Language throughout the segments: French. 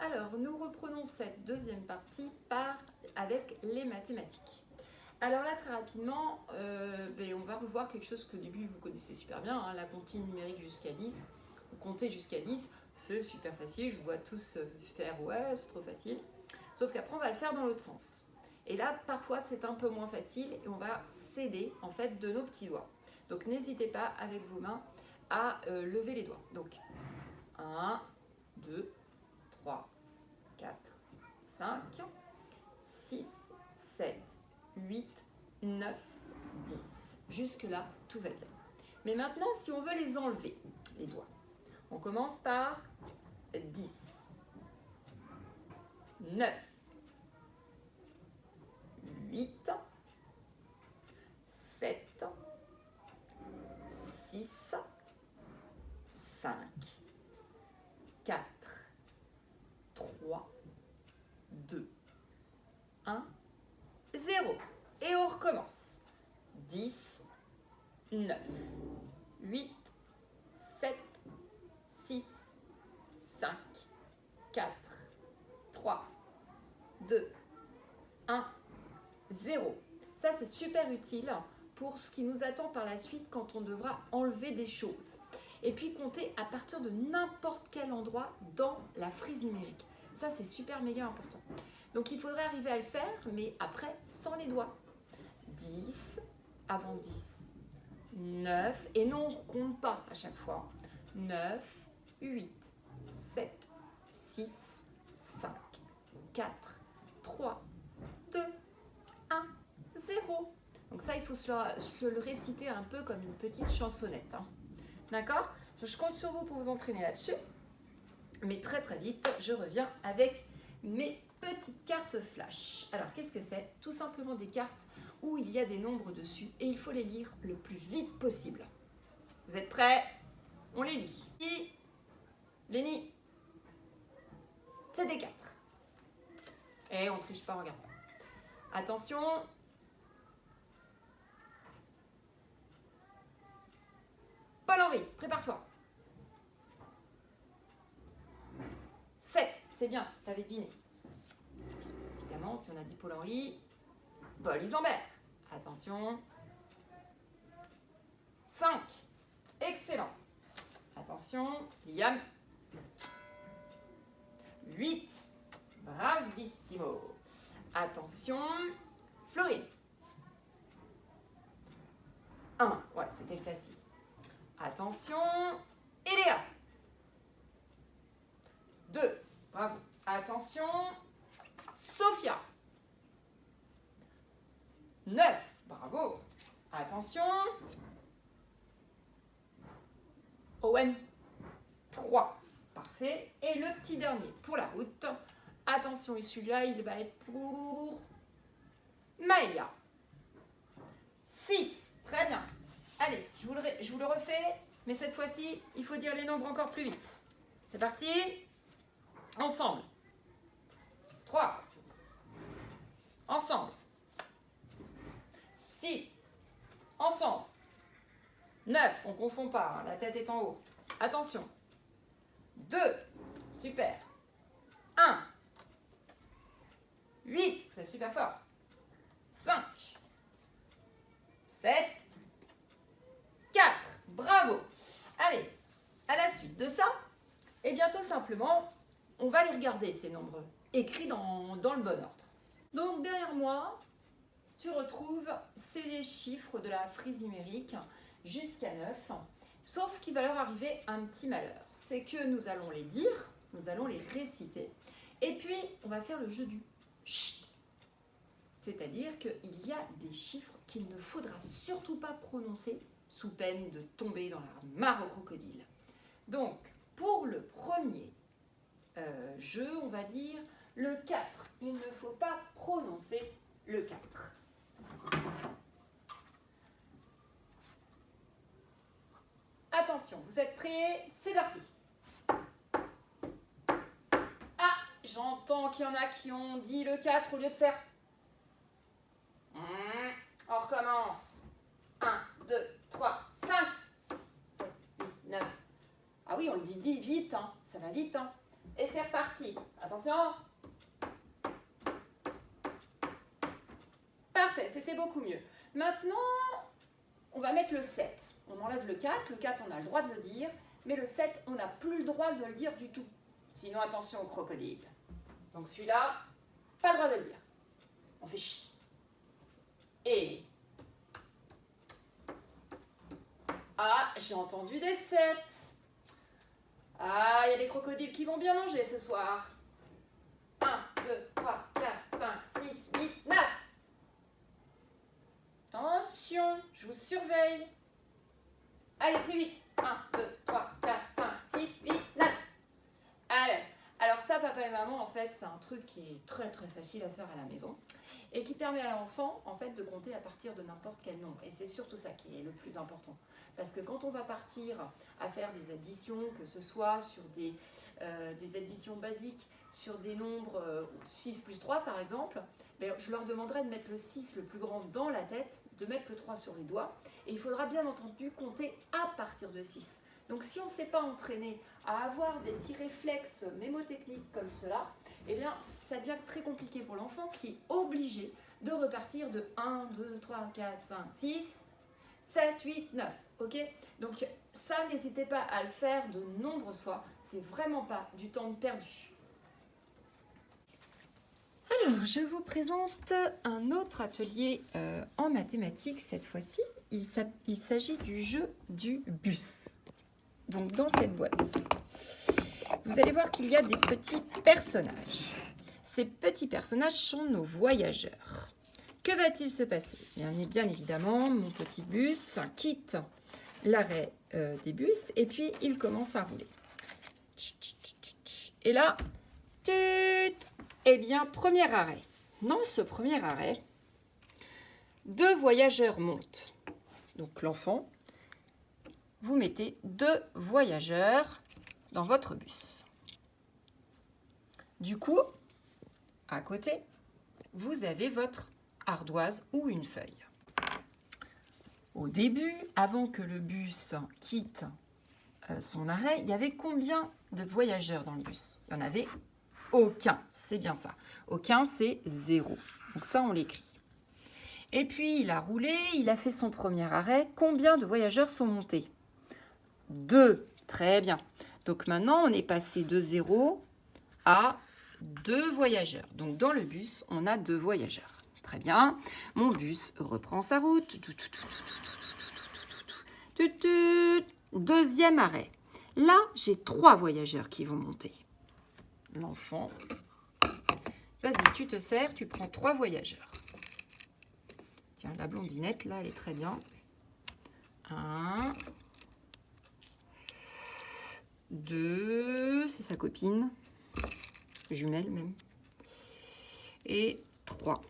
Alors, nous reprenons cette deuxième partie avec les mathématiques. Alors là, très rapidement, on va revoir quelque chose qu'au début, vous connaissez super bien, hein, la comptine numérique jusqu'à 10. Compter jusqu'à 10, c'est super facile, je vous vois tous faire « ouais, c'est trop facile ». Sauf qu'après, on va le faire dans l'autre sens. Et là, parfois, c'est un peu moins facile et on va s'aider en fait de nos petits doigts. Donc, n'hésitez pas avec vos mains à lever les doigts. Donc, 1, 2, 3, 4, 5, 6, 7, 8, 9, 10. Jusque-là, tout va bien. Mais maintenant, si on veut les enlever, les doigts, on commence par 10, 9, 8, 7, 6, 5, 4, 3, 2, 1, 0. Et on recommence. 10, 9, 8, 7, 6, 5, 4, 3, 2, 1, 0. Ça, c'est super utile pour ce qui nous attend par la suite quand on devra enlever des choses. Et puis compter à partir de n'importe quel endroit dans la frise numérique. Ça, c'est super méga important. Donc, il faudrait arriver à le faire, mais après, sans les doigts. 10, avant 10, 9, et non, on ne compte pas à chaque fois. 9, 8, 7, 6, 5, 4, 3, 2, 1, 0. Donc ça, il faut se le réciter un peu comme une petite chansonnette. Hein. D'accord? Je compte sur vous pour vous entraîner là-dessus. Mais très très vite, je reviens avec mes petites cartes flash. Alors, qu'est-ce que c'est? Tout simplement des cartes où il y a des nombres dessus et il faut les lire le plus vite possible. Vous êtes prêts? On les lit. Lénie, c'est des 4. Et on ne triche pas, regarde pas. Attention. Paul-Henri, prépare-toi. 7, c'est bien, t'avais deviné. Évidemment, si on a dit Paul-Henri, Paul Isambert. Attention. 5, excellent. Attention, Liam. 8, bravissimo. Attention, Florine. 1, ouais, c'était facile. Attention, Eléa. 2, bravo. Attention, Sophia. 9, bravo. Attention, Owen. 3, parfait. Et le petit dernier pour la route. Attention, et celui-là, il va être pour Maëlia. 6, très bien. Allez, je vous le refais, mais cette fois-ci, il faut dire les nombres encore plus vite. C'est parti. Ensemble. 3. Ensemble. 6. Ensemble. 9. On ne confond pas, hein, la tête est en haut. Attention. 2. Super. 1. 8. Vous êtes super fort. 5. 7. 4. Bravo. Allez, à la suite de ça, et bien tout simplement, on va les regarder, ces nombres, écrits dans le bon ordre. Donc derrière moi, tu retrouves ces chiffres de la frise numérique jusqu'à 9, sauf qu'il va leur arriver un petit malheur. C'est que nous allons les dire, nous allons les réciter, et puis on va faire le jeu du chut. C'est-à-dire qu'il y a des chiffres qu'il ne faudra surtout pas prononcer sous peine de tomber dans la mare au crocodile. Donc, pour le premier jeu, on va dire le 4. Il ne faut pas prononcer le 4. Attention, vous êtes prêts? C'est parti. Ah, j'entends qu'il y en a qui ont dit le 4 au lieu de faire... On recommence. 1, 2, 3, 5, 6, 7, 8, 9. Ah oui, on le dit vite, hein. Ça va vite. Hein. Et c'est reparti. Attention. Parfait, c'était beaucoup mieux. Maintenant, on va mettre le 7. On enlève le 4. Le 4, on a le droit de le dire. Mais le 7, on n'a plus le droit de le dire du tout. Sinon, attention au crocodile. Donc celui-là, pas le droit de le dire. On fait chut. Et... Ah, j'ai entendu des 7. Ah, il y a des crocodiles qui vont bien manger ce soir. 1, 2, 3, 4, 5, 6, 8, 9. Attention, je vous surveille. Allez, plus vite. 1, 2, 3, 4, 5, 6, 8, 9. Allez. Alors ça, papa et maman, en fait, c'est un truc qui est très très facile à faire à la maison et qui permet à l'enfant, en fait, de compter à partir de n'importe quel nombre. Et c'est surtout ça qui est le plus important. Parce que quand on va partir à faire des additions, que ce soit sur des additions basiques, sur des nombres 6 plus 3 par exemple, je leur demanderai de mettre le 6 le plus grand dans la tête, de mettre le 3 sur les doigts, et il faudra bien entendu compter à partir de 6. Donc si on ne s'est pas entraîné à avoir des petits réflexes mémotechniques comme cela, eh bien ça devient très compliqué pour l'enfant qui est obligé de repartir de 1, 2, 3, 4, 5, 6, 7, 8, 9. Ok ? Donc ça, n'hésitez pas à le faire de nombreuses fois, c'est vraiment pas du temps perdu. Alors, je vous présente un autre atelier en mathématiques cette fois-ci. Il s'agit du jeu du bus. Donc, dans cette boîte, vous allez voir qu'il y a des petits personnages. Ces petits personnages sont nos voyageurs. Que va-t-il se passer ? Bien évidemment, mon petit bus quitte l'arrêt des bus et puis il commence à rouler. Et là, eh bien, premier arrêt. Dans ce premier arrêt, 2 voyageurs montent. Donc l'enfant, vous mettez 2 voyageurs dans votre bus. Du coup, à côté, vous avez votre ardoise ou une feuille. Au début, avant que le bus quitte son arrêt, il y avait combien de voyageurs dans le bus ? Il n'y en avait aucun, c'est bien ça. Aucun, c'est 0. Donc ça, on l'écrit. Et puis, il a roulé, il a fait son premier arrêt. Combien de voyageurs sont montés ? 2. Très bien. Donc maintenant, on est passé de 0 à 2 voyageurs. Donc dans le bus, on a 2 voyageurs. Très bien. Mon bus reprend sa route. Deuxième arrêt. Là, j'ai 3 voyageurs qui vont monter. L'enfant, vas-y, tu te sers, tu prends 3 voyageurs. Tiens, la blondinette, là, elle est très bien. 1, 2, c'est sa copine, jumelle même, et 3.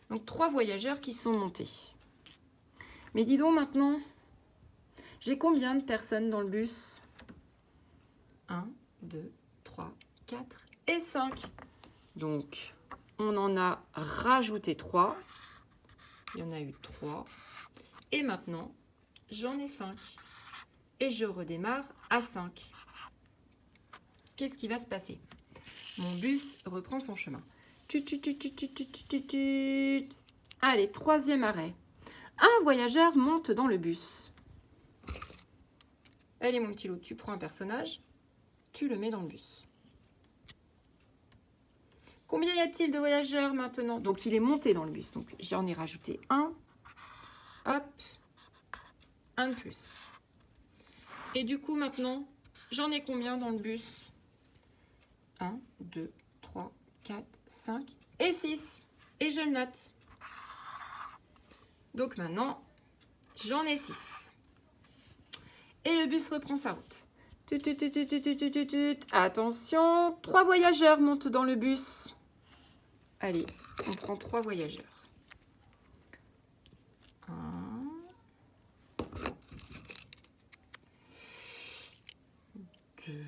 Donc 3 voyageurs qui sont montés. Mais dis donc maintenant, j'ai combien de personnes dans le bus ? 1, 2, 3, 4 et 5. Donc, on en a rajouté 3. Il y en a eu 3. Et maintenant, j'en ai 5. Et je redémarre à 5. Qu'est-ce qui va se passer ? Mon bus reprend son chemin. Allez, 3e arrêt. Un voyageur monte dans le bus. Allez, mon petit loup, tu prends un personnage, tu le mets dans le bus. Combien y a-t-il de voyageurs maintenant ? Donc, il est monté dans le bus. Donc, j'en ai rajouté 1. Hop. 1 de plus. Et du coup, maintenant, j'en ai combien dans le bus ? 1, 2, 3, 4, 5 et 6. Et je le note. Donc, maintenant, j'en ai 6. Et le bus reprend sa route. Attention, 3 voyageurs montent dans le bus. Allez, on prend 3 voyageurs. 1, 2,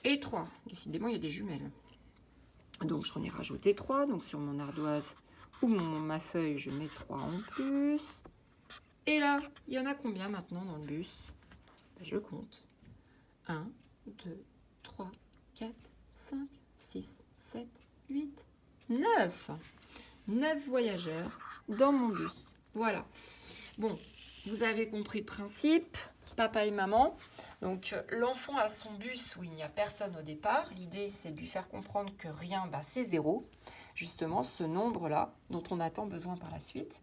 et 3. Décidément, il y a des jumelles. Donc, j'en ai rajouté 3. Donc, sur mon ardoise ou ma feuille, je mets 3 en plus. Et là, il y en a combien maintenant dans le bus? Je compte. 1, 2, 3, 4, 5, 6, 7, 8, 9. 9 voyageurs dans mon bus. Voilà. Bon, vous avez compris le principe, papa et maman. Donc, l'enfant a son bus où il n'y a personne au départ. L'idée, c'est de lui faire comprendre que rien, c'est 0. Justement, ce nombre-là, dont on a tant besoin par la suite.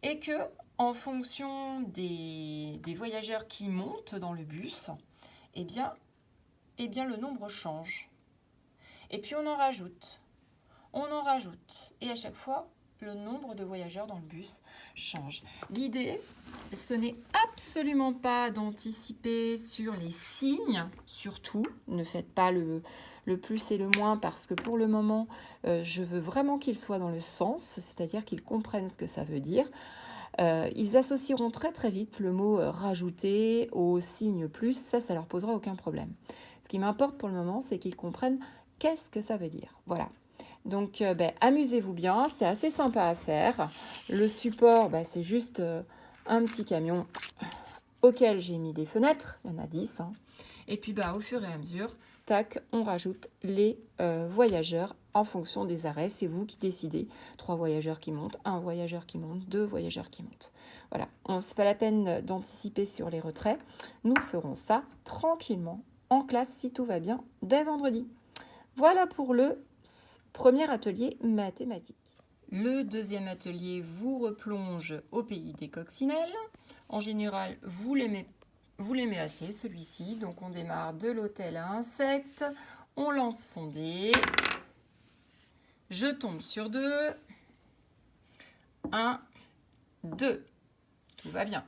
Et que, en fonction des voyageurs qui montent dans le bus, eh bien, le nombre change. Et puis, on en rajoute. Et à chaque fois, le nombre de voyageurs dans le bus change. L'idée, ce n'est absolument pas d'anticiper sur les signes, surtout. Ne faites pas le plus et le moins parce que pour le moment, je veux vraiment qu'ils soient dans le sens, c'est-à-dire qu'ils comprennent ce que ça veut dire. Ils associeront très très vite le mot rajouter au signe plus, ça leur posera aucun problème. Ce qui m'importe pour le moment, c'est qu'ils comprennent qu'est-ce que ça veut dire. Voilà. Donc, amusez-vous bien, c'est assez sympa à faire. Le support, c'est juste un petit camion auquel j'ai mis des fenêtres, il y en a 10. Et puis, au fur et à mesure, tac, on rajoute les voyageurs en fonction des arrêts. C'est vous qui décidez. 3 voyageurs qui montent, 1 voyageur qui monte, 2 voyageurs qui montent. Voilà, c'est pas la peine d'anticiper sur les retraits. Nous ferons ça tranquillement en classe si tout va bien dès vendredi. Voilà pour le premier atelier mathématique. Le deuxième atelier vous replonge au pays des coccinelles. En général, vous l'aimez assez celui-ci. Donc on démarre de l'hôtel à insectes. On lance son dé. Je tombe sur 2. 1, 2. Tout va bien.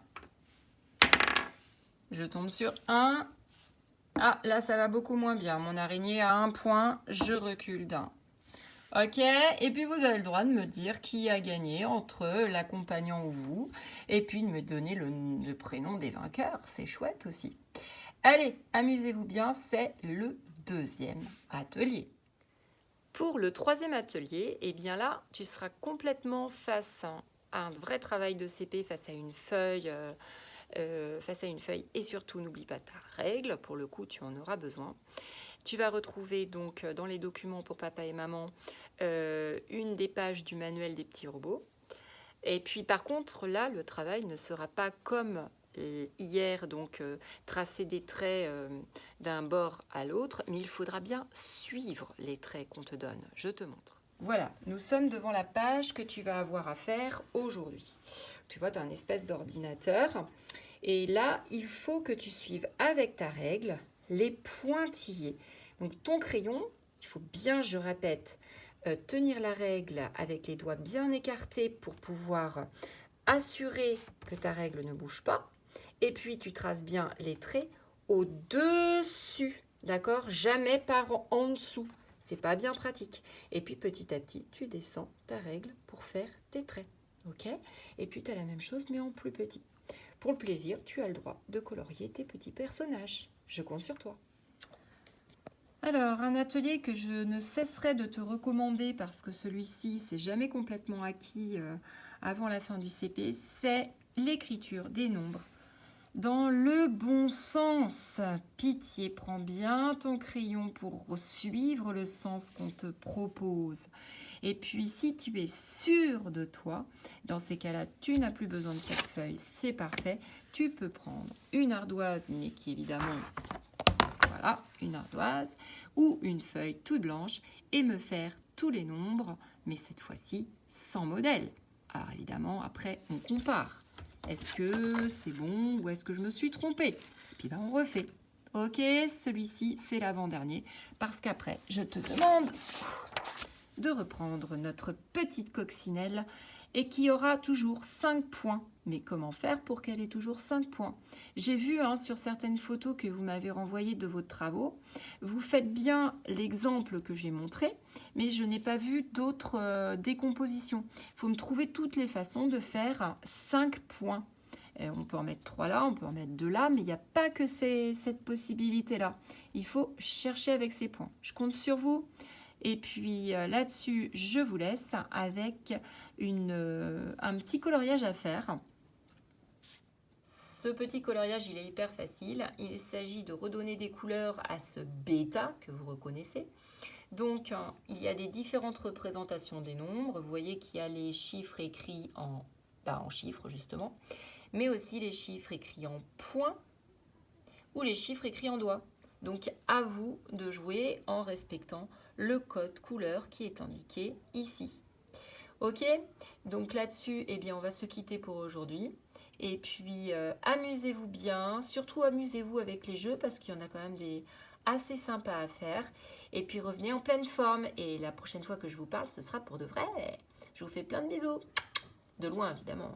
Je tombe sur 1. Ah, là, ça va beaucoup moins bien. Mon araignée a 1 point. Je recule d'1. Ok, et puis vous avez le droit de me dire qui a gagné entre l'accompagnant ou vous, et puis de me donner le prénom des vainqueurs, c'est chouette aussi. Allez, amusez-vous bien, c'est le deuxième atelier. Pour le troisième atelier, eh bien là, tu seras complètement face à un vrai travail de CP, face à une feuille, et surtout n'oublie pas ta règle, pour le coup tu en auras besoin. Tu vas retrouver donc dans les documents pour papa et maman une des pages du manuel des petits robots. Et puis par contre, là, le travail ne sera pas comme hier, donc tracer des traits d'un bord à l'autre, mais il faudra bien suivre les traits qu'on te donne. Je te montre. Voilà, nous sommes devant la page que tu vas avoir à faire aujourd'hui. Tu vois, tu as un espèce d'ordinateur. Et là, il faut que tu suives avec ta règle les pointillés. Donc ton crayon, il faut bien, je répète, tenir la règle avec les doigts bien écartés pour pouvoir assurer que ta règle ne bouge pas. Et puis tu traces bien les traits au-dessus, d'accord? Jamais par en dessous. C'est pas bien pratique. Et puis petit à petit, tu descends ta règle pour faire tes traits. Ok? Et puis tu as la même chose mais en plus petit. Pour le plaisir, tu as le droit de colorier tes petits personnages. Je compte sur toi. Alors, un atelier que je ne cesserai de te recommander parce que celui-ci, c'est jamais complètement acquis avant la fin du CP, c'est l'écriture des nombres dans le bon sens. Pitié, prends bien ton crayon pour suivre le sens qu'on te propose. Et puis, si tu es sûr de toi, dans ces cas-là, tu n'as plus besoin de cette feuille, c'est parfait. Tu peux prendre une ardoise, mais qui évidemment, voilà, une ardoise, ou une feuille toute blanche, et me faire tous les nombres, mais cette fois-ci sans modèle. Alors évidemment, après, on compare. Est-ce que c'est bon ou est-ce que je me suis trompée? Et puis on refait. Ok, celui-ci, c'est l'avant-dernier, parce qu'après, je te demande de reprendre notre petite coccinelle et qui aura toujours 5 points. Mais comment faire pour qu'elle ait toujours 5 points? J'ai vu sur certaines photos que vous m'avez renvoyées de vos travaux, vous faites bien l'exemple que j'ai montré, mais je n'ai pas vu d'autres décompositions. Il faut me trouver toutes les façons de faire 5 points. On peut en mettre 3 là, on peut en mettre 2 là, mais il n'y a pas que cette possibilité-là. Il faut chercher avec ces points. Je compte sur vous. Et puis là-dessus, je vous laisse avec un petit coloriage à faire. ce petit coloriage, il est hyper facile. Il s'agit de redonner des couleurs à ce bêta que vous reconnaissez. Donc, il y a des différentes représentations des nombres. Vous voyez qu'il y a les chiffres écrits en chiffres, justement, mais aussi les chiffres écrits en points ou les chiffres écrits en doigts. Donc, à vous de jouer en respectant le code couleur qui est indiqué ici. Ok, donc là-dessus, eh bien, on va se quitter pour aujourd'hui. Et puis, amusez-vous bien. Surtout, amusez-vous avec les jeux parce qu'il y en a quand même des assez sympas à faire. Et puis, revenez en pleine forme. Et la prochaine fois que je vous parle, ce sera pour de vrai. Je vous fais plein de bisous. De loin, évidemment.